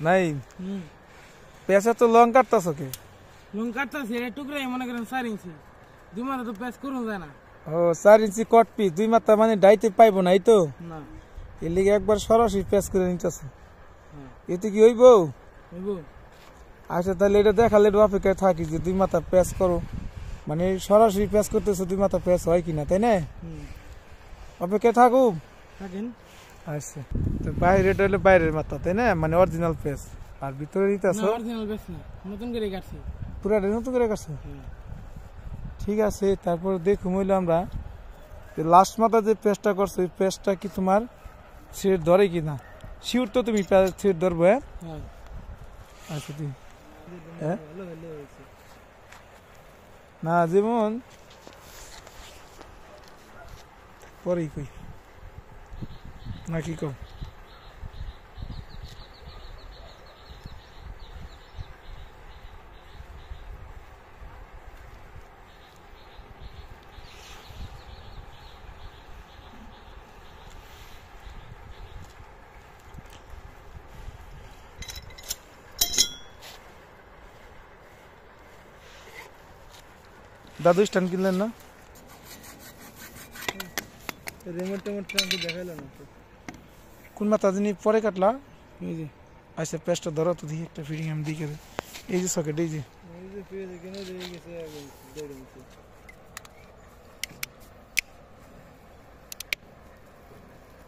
নাই পেঁচা তো লং কাটতাছ কে? লং কাটতাছি এটা টুকরাই মনে করেন 4 ইঞ্চি 2 মাথা তো পেঁচ করুন যায় না। ও 4 ইঞ্চি কট পিস 2 মাথা মানে ডাইতে পাইবো না এই তো না এর লিগে একবার সরাসরি পেঁচ করে নিতেছ। এতে কি হইব? হইব। আচ্ছা তাহলে এটা দেখালে অপেক্ষায় থাকি যে 2 মাথা পেঁচ করো মানে সরাসরি পেঁচ করতেছো 2 মাথা পেঁচ হয় কিনা তাই না? অপেক্ষায় থাকো থাকেন। আচ্ছা তো বাইরেটা হলে বাইরের মাথা তাই না মানে অরিজিনাল পেঁচ আর ভিতরে দিতেছো অরিজিনাল পেঁচ না নতুন করে কাটছি পুরাটা নতুন করে কাটছো। ঠিক আছে তারপর দেখুম হইলো আমরা লাস্ট মাথা যে পেস্টটা করছো ওই পেস্টটা কি তোমার ছেড় ধরে কিনা শিওর তো তুমি ছেড় ধরবো? হ্যাঁ আচ্ছা ঠিক না যেমন পরেই কই না কি কম দাদু স্ট্যান্ড কিনলেন না? রিমোট টেমোট দেখাইলো না কোন মাথা যিনি পরে কাটলা? এই যে আচ্ছা পেস্টটা ধরো তো দেখি একটা ফিটিং আমি দিকে এই যে সকেট এই যে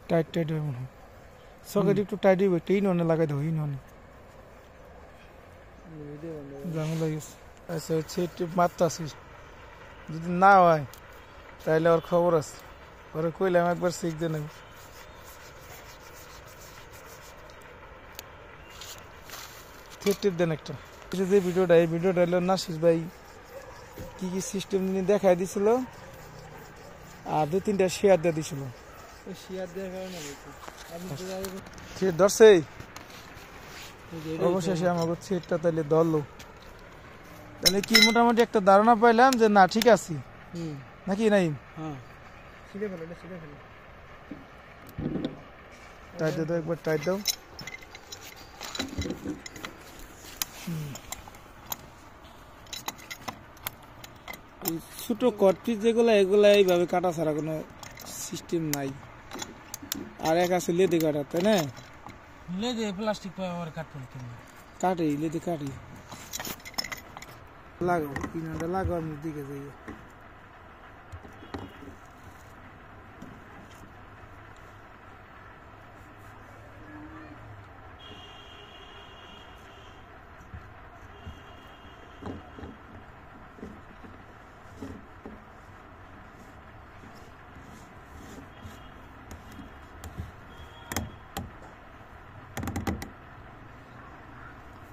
টাইট টাইট হয় মনে হয় সকেট একটু টাইট হইব একটা ইননে লাগাই দেবো ইননে ঝামেলা গেছে। আচ্ছা হচ্ছে একটু মারতাছিস যদি না হয় তাহলে ওর খবর আছে ওরা কইলাম একবার শিখতে নেব। টিপ দেন একটা যে ভিডিওটা এই ভিডিওটা হলো নাসির ভাই কি কি সিস্টেম তিনি দেখাই দিছিল আর 2-3টা শেয়ার দিয়ে দিছিল। শেয়ার দেওয়ার কারণে সে ধরছে অবশেষে আমাকে সেটটা তাহলে ধরলো তাহলে কি মোটামুটি একটা ধারণা পাইলাম যে না ঠিক আছে নাকি নাই? টাইট দাও একবার টাইট দাও। ছোট কট পিস যেগুলো এগুলা এইভাবে কাটা ছাড়া কোনো সিস্টেম নাই। আর এক আছে লেদে কাটা তাই না? লেদে প্লাস্টিক পাওয়ার কাটতে কাটে লেদে কাটি লাগাও কিনাটা লাগাও আমি দিকে যাই।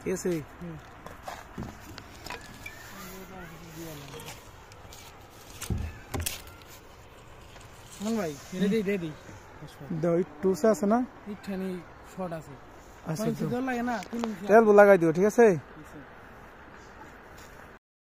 कैसे ভাই রেডি রেডি দাও একটু আছে না একটুখানি শর্ট আছে আচ্ছা লাগে না তেল লাগাই দিও ঠিক আছে।